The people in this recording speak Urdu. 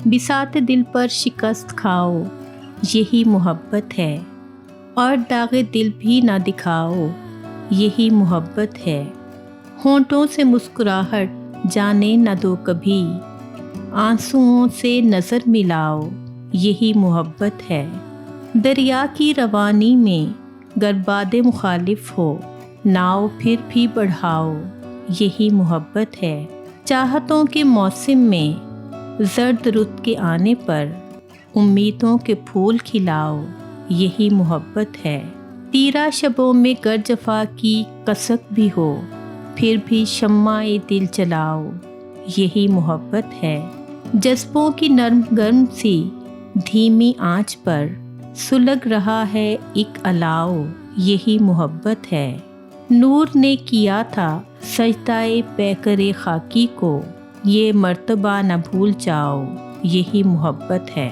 بساط دل پر شکست کھاؤ، یہی محبت ہے، اور داغ دل بھی نہ دکھاؤ، یہی محبت ہے۔ ہونٹوں سے مسکراہٹ جانے نہ دو کبھی، آنسوؤں سے نظر ملاؤ، یہی محبت ہے۔ دریا کی روانی میں گر باد مخالف ہو، ناؤ پھر بھی بڑھاؤ، یہی محبت ہے۔ چاہتوں کے موسم میں زرد رت کے آنے پر امیدوں کے پھول کھلاؤ، یہی محبت ہے۔ تیرا شبوں میں گر جفا کی کسک بھی ہو، پھر بھی شمع دل جلاؤ، یہی محبت ہے۔ جذبوں کی نرم گرم سی دھیمی آنچ پر سلگ رہا ہے ایک الاؤ، یہی محبت ہے۔ نور نے کیا تھا سجدہ پیکر خاکی کو، یہ مرتبہ نہ بھول جاؤ، یہی محبت ہے۔